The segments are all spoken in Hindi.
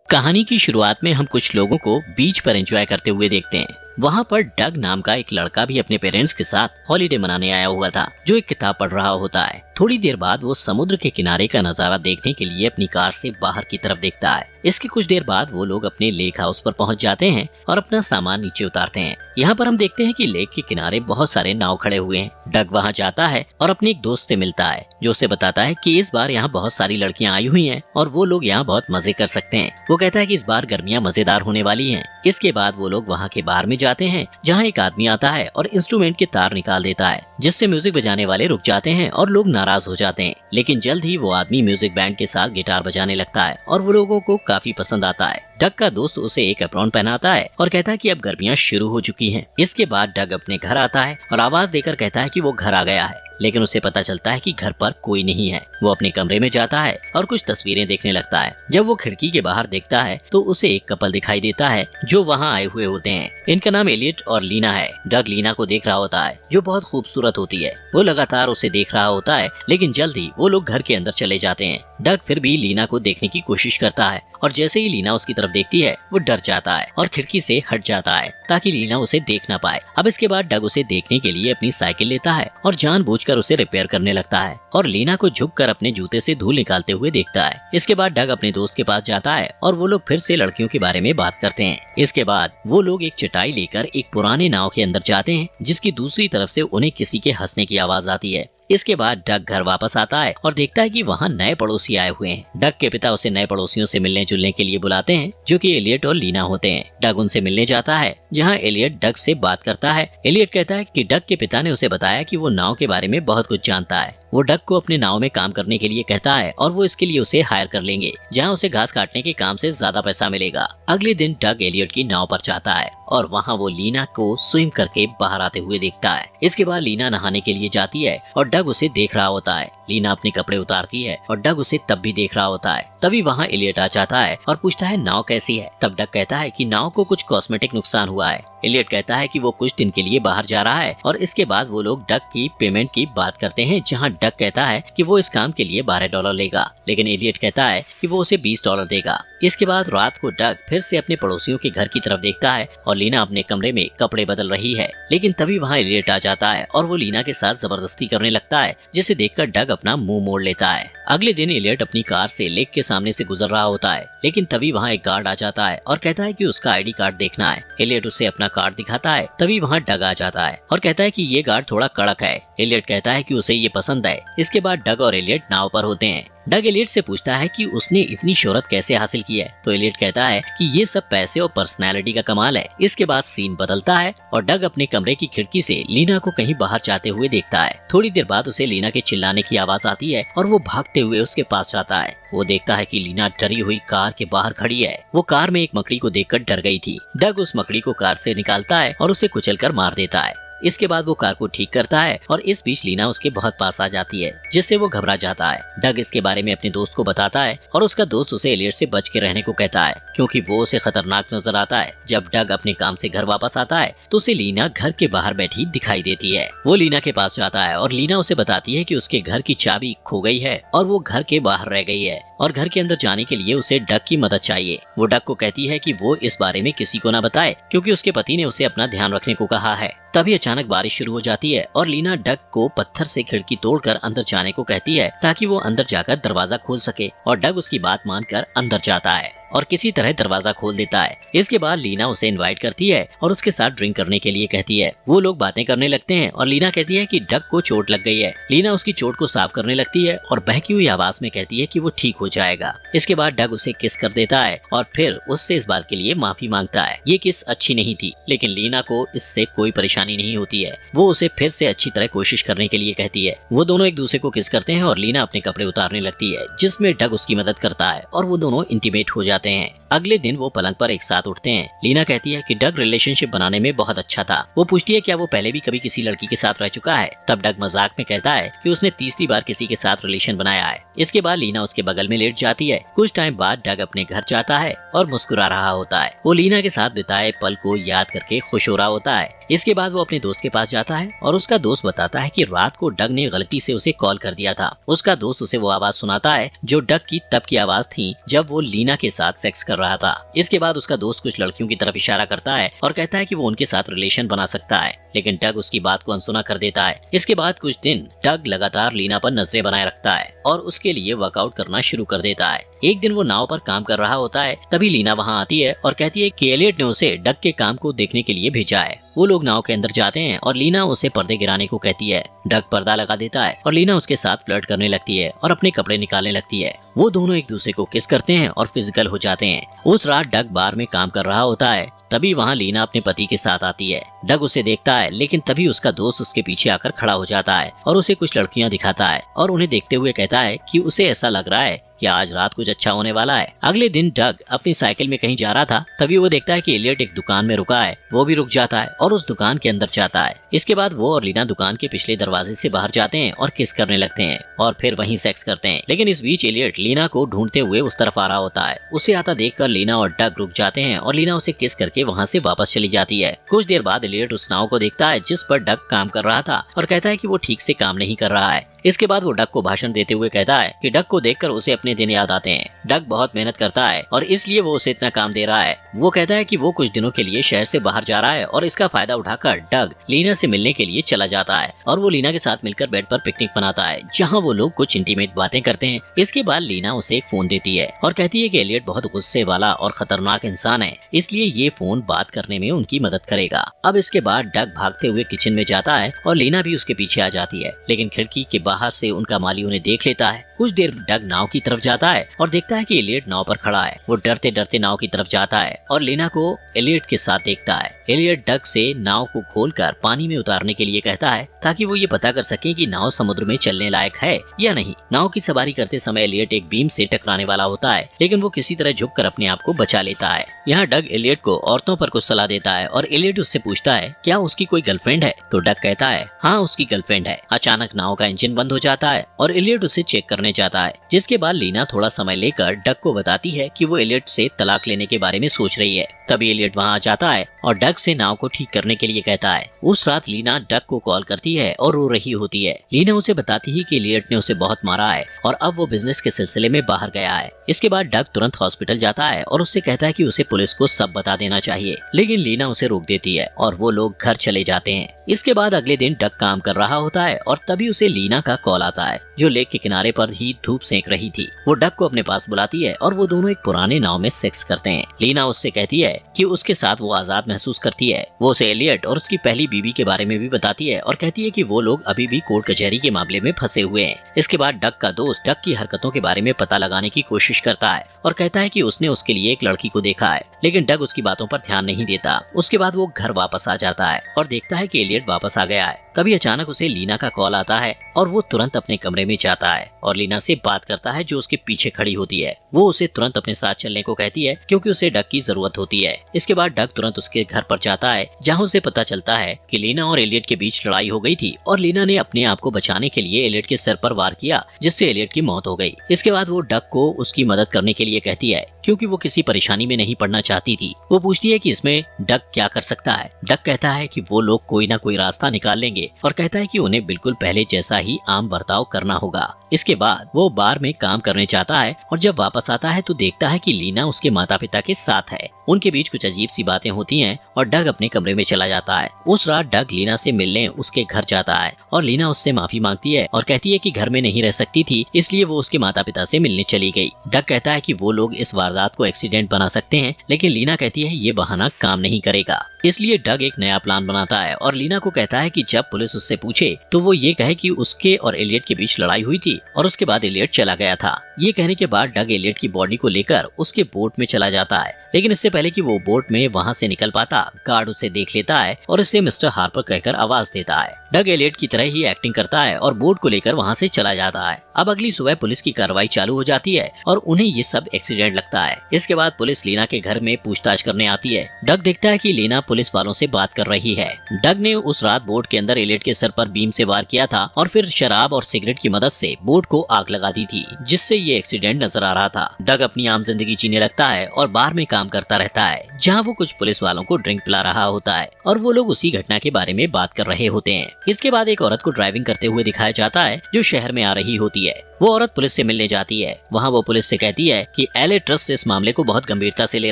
कहानी की शुरुआत में हम कुछ लोगों को बीच पर एंजॉय करते हुए देखते हैं। वहाँ पर डग नाम का एक लड़का भी अपने पेरेंट्स के साथ हॉलीडे मनाने आया हुआ था, जो एक किताब पढ़ रहा होता है। थोड़ी देर बाद वो समुद्र के किनारे का नजारा देखने के लिए अपनी कार से बाहर की तरफ देखता है। इसके कुछ देर बाद वो लोग अपने लेक हाउस पर पहुंच जाते हैं और अपना सामान नीचे उतारते हैं। यहाँ पर हम देखते हैं कि लेक के किनारे बहुत सारे नाव खड़े हुए हैं। डग वहाँ जाता है और अपने एक दोस्त से मिलता है, जो उसे बताता है कि इस बार यहाँ बहुत सारी लड़कियाँ आई हुई हैं और वो लोग यहाँ बहुत मजे कर सकते हैं। वो कहता है कि इस बार गर्मियाँ मजेदार होने वाली हैं। इसके बाद वो लोग वहाँ के बार में जाते हैं, जहाँ एक आदमी आता है और इंस्ट्रूमेंट के तार निकाल देता है, जिससे म्यूजिक बजाने वाले रुक जाते हैं और लोग नाराज हो जाते हैं। लेकिन जल्द ही वो आदमी म्यूजिक बैंड के साथ गिटार बजाने लगता है और वो लोगों को काफी पसंद आता है। डग का दोस्त उसे एक एप्रॉन पहनाता है और कहता है कि अब गर्मियाँ शुरू हो चुकी हैं। इसके बाद डग अपने घर आता है और आवाज देकर कहता है कि वो घर आ गया है, लेकिन उसे पता चलता है कि घर पर कोई नहीं है। वो अपने कमरे में जाता है और कुछ तस्वीरें देखने लगता है। जब वो खिड़की के बाहर देखता है तो उसे एक कपल दिखाई देता है, जो वहाँ आए हुए होते हैं। इनका नाम एलियट और लीना है। डग लीना को देख रहा होता है, जो बहुत खूबसूरत होती है। वो लगातार उसे देख रहा होता है, लेकिन जल्द ही वो लोग घर के अंदर चले जाते हैं। डग फिर भी लीना को देखने की कोशिश करता है और जैसे ही लीना उसकी तरफ देखती है, वो डर जाता है और खिड़की से हट जाता है ताकि लीना उसे देख ना पाए। अब इसके बाद डग उसे देखने के लिए अपनी साइकिल लेता है और जानबूझकर उसे रिपेयर करने लगता है और लीना को झुककर अपने जूते से धूल निकालते हुए देखता है। इसके बाद डग अपने दोस्त के पास जाता है और वो लोग फिर से लड़कियों के बारे में बात करते हैं। इसके बाद वो लोग एक चटाई लेकर एक पुराने नाव के अंदर जाते हैं, जिसकी दूसरी तरफ से उन्हें किसी के हंसने की आवाज आती है। इसके बाद डग घर वापस आता है और देखता है कि वहाँ नए पड़ोसी आए हुए हैं। डग के पिता उसे नए पड़ोसियों से मिलने जुलने के लिए बुलाते हैं, जो कि एलियट और लीना होते हैं। डग उनसे मिलने जाता है, जहाँ एलियट डग से बात करता है। एलियट कहता है कि डग के पिता ने उसे बताया कि वो नाव के बारे में बहुत कुछ जानता है। वो डग को अपने नाव में काम करने के लिए कहता है और वो इसके लिए उसे हायर कर लेंगे, जहाँ उसे घास काटने के काम से ज्यादा पैसा मिलेगा। अगले दिन डग एलियट की नाव पर जाता है और वहाँ वो लीना को स्विम करके बाहर आते हुए देखता है। इसके बाद लीना नहाने के लिए जाती है और डग उसे देख रहा होता है। लीना अपने कपड़े उतारती है और डग उसे तब भी देख रहा होता है। तभी वहाँ एलियट आ जाता है और पूछता है नाव कैसी है। तब डग कहता है कि नाव को कुछ कॉस्मेटिक नुकसान हुआ है। एलियट कहता है कि वो कुछ दिन के लिए बाहर जा रहा है और इसके बाद वो लोग डग की पेमेंट की बात करते हैं, जहाँ डग कहता है कि वो इस काम के लिए $12 लेगा, लेकिन एलियट कहता है कि वो उसे $20 देगा। इसके बाद रात को डग फिर से अपने पड़ोसियों के घर की तरफ देखता है और लीना अपने कमरे में कपड़े बदल रही है, लेकिन तभी वहाँ एलियट आ जाता है और वो लीना के साथ जबरदस्ती करने लगता है, जिसे देखकर डग अपना मुंह मोड़ लेता है। अगले दिन एलियट अपनी कार से लेक के सामने से गुजर रहा होता है, लेकिन तभी वहाँ एक गार्ड आ जाता है और कहता है कि उसका आईडी कार्ड देखना है। एलियट उसे अपना कार्ड दिखाता है। तभी वहाँ डग आ जाता है और कहता है कि ये गार्ड थोड़ा कड़क है। एलियट कहता है कि उसे ये पसंद है। इसके बाद डग और एलियट नाव पर होते हैं। डग एलियट से पूछता है कि उसने इतनी शोहरत कैसे हासिल की है, तो एलियट कहता है कि ये सब पैसे और पर्सनैलिटी का कमाल है। इसके बाद सीन बदलता है और डग अपने कमरे की खिड़की से लीना को कहीं बाहर जाते हुए देखता है। थोड़ी देर बाद उसे लीना के चिल्लाने की आवाज आती है और वो भागते हुए उसके पास जाता है। वो देखता है कि लीना डरी हुई कार के बाहर खड़ी है। वो कार में एक मकड़ी को देखकर डर गई थी। डग उस मकड़ी को कार से निकालता है और उसे कुचलकर मार देता है। इसके बाद वो कार को ठीक करता है और इस बीच लीना उसके बहुत पास आ जाती है, जिससे वो घबरा जाता है। डग इसके बारे में अपने दोस्त को बताता है और उसका दोस्त उसे एलियट से बच के रहने को कहता है, क्योंकि वो उसे खतरनाक नजर आता है। जब डग अपने काम से घर वापस आता है तो उसे लीना घर के बाहर बैठी दिखाई देती है। वो लीना के पास जाता है और लीना उसे बताती है कि उसके घर की चाबी खो गई है और वो घर के बाहर रह गई है और घर के अंदर जाने के लिए उसे डग की मदद चाहिए। वो डग को कहती है कि वो इस बारे में किसी को न बताए, क्योंकि उसके पति ने उसे अपना ध्यान रखने को कहा है। तभी अचानक बारिश शुरू हो जाती है और लीना डग को पत्थर से खिड़की तोड़कर अंदर जाने को कहती है, ताकि वो अंदर जाकर दरवाजा खोल सके, और डग उसकी बात मानकर अंदर जाता है और किसी तरह दरवाजा खोल देता है। इसके बाद लीना उसे इनवाइट करती है और उसके साथ ड्रिंक करने के लिए कहती है। वो लोग बातें करने लगते हैं और लीना कहती है कि डग को चोट लग गई है। लीना उसकी चोट को साफ करने लगती है और बहकी हुई आवाज में कहती है कि वो ठीक हो जाएगा। इसके बाद डग उसे किस कर देता है और फिर उससे इस बात के लिए माफी मांगता है। ये किस अच्छी नहीं थी, लेकिन लीना को इससे कोई परेशानी नहीं होती है। वो उसे फिर से अच्छी तरह कोशिश करने के लिए कहती है। वो दोनों एक दूसरे को किस करते हैं और लीना अपने कपड़े उतारने लगती है, जिसमें डग उसकी मदद करता है और वो दोनों इंटीमेट हो जाते हैं। अगले दिन वो पलंग पर एक साथ उठते हैं। लीना कहती है कि डग रिलेशनशिप बनाने में बहुत अच्छा था। वो पूछती है क्या वो पहले भी कभी किसी लड़की के साथ रह चुका है। तब डग मजाक में कहता है कि उसने तीसरी बार किसी के साथ रिलेशन बनाया है। इसके बाद लीना उसके बगल में लेट जाती है। कुछ टाइम बाद डग अपने घर जाता है और मुस्कुरा रहा होता है। वो लीना के साथ बिताए पल को याद करके खुश हो रहा होता है। इसके बाद वो अपने दोस्त के पास जाता है और उसका दोस्त बताता है कि रात को डग ने गलती से उसे कॉल कर दिया था। उसका दोस्त उसे वो आवाज सुनाता है जो डग की तब की आवाज थी जब वो लीना के साथ सेक्स कर रहा था। इसके बाद उसका दोस्त कुछ लड़कियों की तरफ इशारा करता है और कहता है कि वो उनके साथ रिलेशन बना सकता है, लेकिन डग उसकी बात को अनसुना कर देता है। इसके बाद कुछ दिन डग लगातार लीना पर नजरें बनाए रखता है और उसके लिए वर्कआउट करना शुरू कर देता है। एक दिन वो नाव पर काम कर रहा होता है, तभी लीना वहाँ आती है और कहती है कि एलियट ने उसे डग के काम को देखने के लिए भेजा है। वो लोग नाव के अंदर जाते हैं और लीना उसे पर्दे गिराने को कहती है। डग पर्दा लगा देता है और लीना उसके साथ फ्लर्ट करने लगती है और अपने कपड़े निकालने लगती है। वो दोनों एक दूसरे को किस करते हैं और फिजिकल हो जाते हैं। उस रात डग बार में काम कर रहा होता है, तभी वहाँ लीना अपने पति के साथ आती है। डग उसे देखता है, लेकिन तभी उसका दोस्त उसके पीछे आकर खड़ा हो जाता है और उसे कुछ लड़कियां दिखाता है और उन्हें देखते हुए कहता है कि उसे ऐसा लग रहा है कि आज रात कुछ अच्छा होने वाला है। अगले दिन डग अपनी साइकिल में कहीं जा रहा था, तभी वो देखता है कि एलियट एक दुकान में रुका है। वो भी रुक जाता है और उस दुकान के अंदर जाता है। इसके बाद वो और लीना दुकान के पिछले दरवाजे से बाहर जाते हैं और किस करने लगते हैं और फिर वहीं सेक्स करते हैं। लेकिन इस बीच एलियट लीना को ढूंढते हुए उस तरफ आ रहा होता है। उसे आता देखकर लीना और डग रुक जाते हैं और लीना उसे किस करके वहाँ से वापस चली जाती है। कुछ देर बाद एलियट उस नाव को देखता है जिस पर डग काम कर रहा था और कहता है कि वो ठीक से काम नहीं कर रहा है। इसके बाद वो डग को भाषण देते हुए कहता है कि डग को देखकर उसे अपने दिन याद आते हैं। डग बहुत मेहनत करता है और इसलिए वो उसे इतना काम दे रहा है। वो कहता है कि वो कुछ दिनों के लिए शहर से बाहर जा रहा है और इसका फायदा उठाकर डग लीना से मिलने के लिए चला जाता है और वो लीना के साथ मिलकर बेड पर पिकनिक मनाता है, जहाँ वो लोग कुछ इंटीमेट बातें करते हैं। इसके बाद लीना उसे एक फोन देती है और कहती है कि एलियट बहुत गुस्से वाला और खतरनाक इंसान है, इसलिए ये फोन बात करने में उनकी मदद करेगा। अब इसके बाद डग भागते हुए किचन में जाता है और लीना भी उसके पीछे आ जाती है, लेकिन खिड़की के बाहर से उनका माली उन्हें देख लेता है। कुछ देर डग नाव की तरफ जाता है और देखता है कि एलियट नाव पर खड़ा है। वो डरते डरते नाव की तरफ जाता है और लीना को एलियट के साथ देखता है। एलियट डग से नाव को खोलकर पानी में उतारने के लिए कहता है ताकि वो ये पता कर सके कि नाव समुद्र में चलने लायक है या नहीं। नाव की सवारी करते समय एलियट एक बीम से टकराने वाला होता है, लेकिन वो किसी तरह झुककर अपने आप को बचा लेता है। यहाँ डग एलियट को औरतों पर कुछ सलाह देता है और एलियट उससे पूछता है क्या उसकी कोई गर्लफ्रेंड है, तो डग कहता है हाँ उसकी गर्लफ्रेंड है। अचानक नाव का इंजन बंद हो जाता है और एलियट उसे चेक करने जाता है, जिसके बाद लीना थोड़ा समय लेकर डग को बताती है कि वो एलियट से तलाक लेने के बारे में सोच रही है। तभी एलियट वहाँ आ जाता है और डग से नाव को ठीक करने के लिए कहता है। उस रात लीना डग को कॉल करती है और रो रही होती है। लीना उसे बताती है कि एलियट ने उसे बहुत मारा है और अब वो बिजनेस के सिलसिले में बाहर गया है। इसके बाद डग तुरंत हॉस्पिटल जाता है और उससे कहता है कि उसे पुलिस को सब बता देना चाहिए, लेकिन लीना उसे रोक देती है और वो लोग घर चले जाते हैं। इसके बाद अगले दिन डग काम कर रहा होता है और तभी उसे लीना का कॉल आता है, जो लेक के किनारे पर ही धूप सेक रही थी। वो डग को अपने पास बुलाती है और वो दोनों एक पुराने नाव में सेक्स करते हैं। लीना उससे कहती है कि उसके साथ वो आजाद महसूस करती है। वो उसे एलियट और उसकी पहली बीवी के बारे में भी बताती है और कहती है कि वो लोग अभी भी कोर्ट कचहरी के मामले में फंसे हुए हैं। इसके बाद डग का दोस्त डग की हरकतों के बारे में पता लगाने की कोशिश करता है और कहता है कि उसने उसके लिए एक लड़की को देखा है, लेकिन डग उसकी बातों पर ध्यान नहीं देता। उसके बाद वो घर वापस आ जाता है और देखता है कि एलियट वापस आ गया है। तभी अचानक उसे लीना का कॉल आता है और वो तुरंत अपने कमरे में जाता है और लीना से बात करता है, जो उसके पीछे खड़ी होती है। वो उसे तुरंत अपने साथ चलने को कहती है क्योंकि उसे डग की जरूरत होती है। इसके बाद डग तुरंत उसके घर पर जाता है, जहाँ उसे पता चलता है कि लीना और एलियट के बीच लड़ाई हो गई थी और लीना ने अपने आप को बचाने के लिए एलियट के सर पर वार किया, जिससे एलियट की मौत हो गई। इसके बाद वो डग को उसकी मदद करने के लिए कहती है क्योंकि वो किसी परेशानी में नहीं पड़ना चाहती थी। वो पूछती है कि इसमें डग क्या कर सकता है। डग कहता है कि वो लोग कोई ना कोई रास्ता निकाल लेंगे और कहता है कि उन्हें बिल्कुल पहले जैसा ही आम बर्ताव करना होगा। इसके बाद वो बार में काम करने जाता है और जब वापस आता है तो देखता है कि लीना उसके माता पिता के साथ है। उनके बीच कुछ अजीब सी बातें होती हैं और डग अपने कमरे में चला जाता है। उस रात डग लीना से मिलने उसके घर जाता है और लीना उससे माफी मांगती है और कहती है कि घर में नहीं रह सकती थी, इसलिए वो उसके माता पिता से मिलने चली गई। डग कहता है कि वो लोग इस वारदात को एक्सीडेंट बना सकते हैं, लेकिन लीना कहती है ये बहाना काम नहीं करेगा। इसलिए डग एक नया प्लान बनाता है और लीना को कहता है कि जब पुलिस उससे पूछे तो वो ये कहे कि उसके और एलियट के बीच लड़ाई हुई थी और उसके बाद एलियट चला गया था। ये कहने के बाद डग एलियट की बॉडी को लेकर उसके बोट में चला जाता है, लेकिन इससे पहले कि वो बोट में वहाँ से निकल पाता, गार्ड उसे देख लेता है और उसे मिस्टर हार्पर कहकर आवाज देता है। डग एलियट की तरह ही एक्टिंग करता है और बोट को लेकर वहाँ से चला जाता है। अब अगली सुबह पुलिस की कार्रवाई चालू हो जाती है और उन्हें ये सब एक्सीडेंट लगता है। इसके बाद पुलिस लीना के घर में पूछताछ करने आती है। डग देखता है कि लीना पुलिस वालों से बात कर रही है। डग ने उस रात बोट के अंदर एलियट के सर पर बीम से वार किया था और फिर शराब और सिगरेट की मदद से बोट को आग लगा दी थी, जिससे ये एक्सीडेंट नजर आ रहा था। डग अपनी आम जिंदगी जीने लगता है और बार में काम करता रहता है, जहाँ वो कुछ पुलिस वालों को ड्रिंक पिला रहा होता है और वो लोग उसी घटना के बारे में बात कर रहे होते हैं। इसके बाद एक औरत को ड्राइविंग करते हुए दिखाया जाता है जो शहर में आ रही होती है। वो औरत पुलिस से मिलने जाती है। वहाँ वो पुलिस से कहती है कि एलियट ट्रस्ट इस मामले को बहुत गंभीरता से ले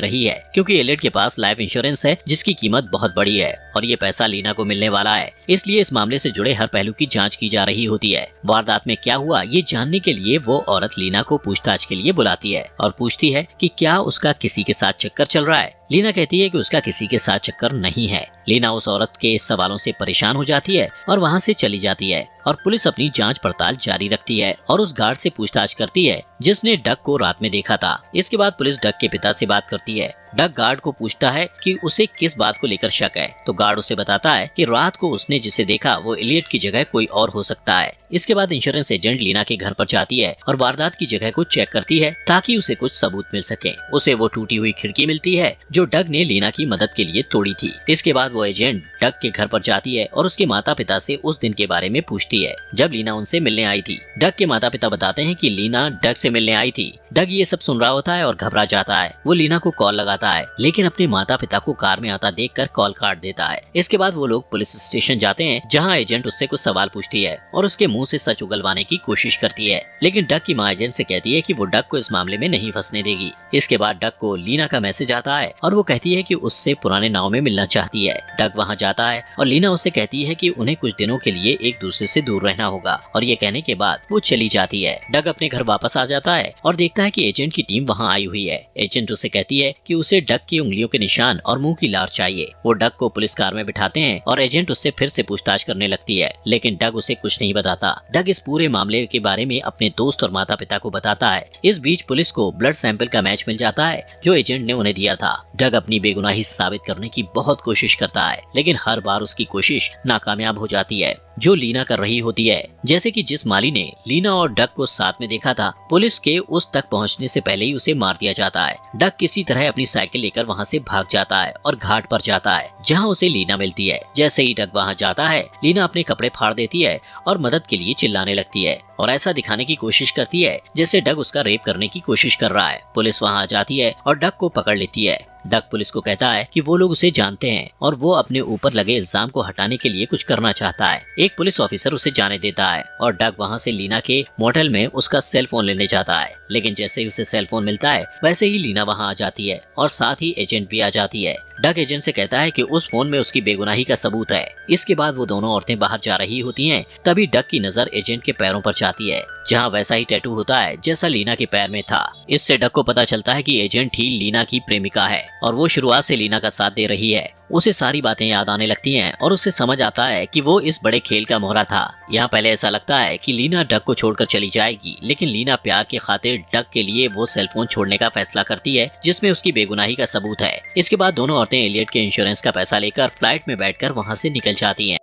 रही है, क्योंकि एलियट के पास लाइफ इंश्योरेंस है जिसकी कीमत बहुत बड़ी है और ये पैसा लीना को मिलने वाला है। इसलिए इस मामले से जुड़े हर पहलू की जांच की जा रही होती है। वारदात में क्या हुआ ये जानने के लिए वो औरत लीना को पूछताछ के लिए बुलाती है और पूछती है कि क्या उसका किसी के साथ चक्कर चल रहा है। लीना कहती है कि उसका किसी के साथ चक्कर नहीं है। लीना उस औरत के इस सवालों से परेशान हो जाती है और वहाँ से चली जाती है और पुलिस अपनी जांच पड़ताल जारी रखती है और उस गार्ड से पूछताछ करती है जिसने डग को रात में देखा था। इसके बाद पुलिस डग के पिता से बात करती है। डग गार्ड को पूछता है कि उसे किस बात को लेकर शक है, तो गार्ड उसे बताता है कि रात को उसने जिसे देखा वो एलियट की जगह कोई और हो सकता है। इसके बाद इंश्योरेंस एजेंट लीना के घर पर जाती है और वारदात की जगह को चेक करती है ताकि उसे कुछ सबूत मिल सके। उसे वो टूटी हुई खिड़की मिलती है जो डग ने लीना की मदद के लिए तोड़ी थी। इसके बाद वो एजेंट डग के घर पर जाती है और उसके माता पिता से उस दिन के बारे में पूछती है जब लीना उनसे मिलने आई थी। डग के माता पिता बताते हैं कि लीना डग से मिलने आई थी। डग ये सब सुन रहा होता है और घबरा जाता है। वो लीना को कॉल लगाता है, लेकिन अपने माता पिता को कार में आता देखकर कॉल काट देता है। इसके बाद वो लोग पुलिस स्टेशन जाते हैं, जहां एजेंट उससे कुछ सवाल पूछती है और उसके मुंह से सच उगलवाने की कोशिश करती है, लेकिन डग की मां एजेंट से कहती है कि वो डग को इस मामले में नहीं फंसने देगी। इसके बाद डग को लीना का मैसेज आता है और वो कहती है कि उससे पुराने नाव में मिलना चाहती है। डग वहाँ जाता है और लीना उससे कहती है कि उन्हें कुछ दिनों के लिए एक दूसरे से दूर रहना होगा और ये कहने के बाद वो चली जाती है। डग अपने घर वापस आ जाता है और देखता है कि एजेंट की टीम वहाँ आई हुई है। एजेंट उसे कहती है कि उसे डग की उंगलियों के निशान और मुंह की लार चाहिए। वो डग को पुलिस कार में बिठाते हैं और एजेंट उससे फिर से पूछताछ करने लगती है, लेकिन डग उसे कुछ नहीं बताता। डग इस पूरे मामले के बारे में अपने दोस्त और माता पिता को बताता है। इस बीच पुलिस को ब्लड सैंपल का मैच मिल जाता है जो एजेंट ने उन्हें दिया था। डग अपनी बेगुनाही साबित करने की बहुत कोशिश करता है, लेकिन हर बार उसकी कोशिश नाकामयाब हो जाती है जो लीना कर रही होती है। जैसे कि जिस माली ने लीना और डग को साथ में देखा था, पुलिस के उस तक पहुंचने से पहले ही उसे मार दिया जाता है। डग किसी तरह अपनी साइकिल लेकर वहां से भाग जाता है और घाट पर जाता है जहां उसे लीना मिलती है। जैसे ही डग वहां जाता है, लीना अपने कपड़े फाड़ देती है और मदद के लिए चिल्लाने लगती है और ऐसा दिखाने की कोशिश करती है जैसे डग उसका रेप करने की कोशिश कर रहा है। पुलिस वहां आ जाती है और डग को पकड़ लेती है। डग पुलिस को कहता है कि वो लोग उसे जानते हैं और वो अपने ऊपर लगे इल्जाम को हटाने के लिए कुछ करना चाहता है। एक पुलिस ऑफिसर उसे जाने देता है और डग वहां से लीना के मोटेल में उसका सेल फोन लेने जाता है, लेकिन जैसे ही उसे सेल फोन मिलता है वैसे ही लीना वहां आ जाती है और साथ ही एजेंट भी आ जाती है। डग एजेंट से कहता है कि उस फोन में उसकी बेगुनाही का सबूत है। इसके बाद वो दोनों औरतें बाहर जा रही होती हैं, तभी डग की नजर एजेंट के पैरों पर जाती है जहां वैसा ही टैटू होता है जैसा लीना के पैर में था। इससे डग को पता चलता है कि एजेंट ही लीना की प्रेमिका है और वो शुरुआत से लीना का साथ दे रही है। उसे सारी बातें याद आने लगती हैं और उसे समझ आता है कि वो इस बड़े खेल का मोहरा था। यहाँ पहले ऐसा लगता है कि लीना डग को छोड़कर चली जाएगी, लेकिन लीना प्यार की खातिर डग के लिए वो सेलफोन छोड़ने का फैसला करती है जिसमें उसकी बेगुनाही का सबूत है। इसके बाद दोनों औरतें एलियट के इंश्योरेंस का पैसा लेकर फ्लाइट में बैठकर वहाँ से निकल जाती हैं।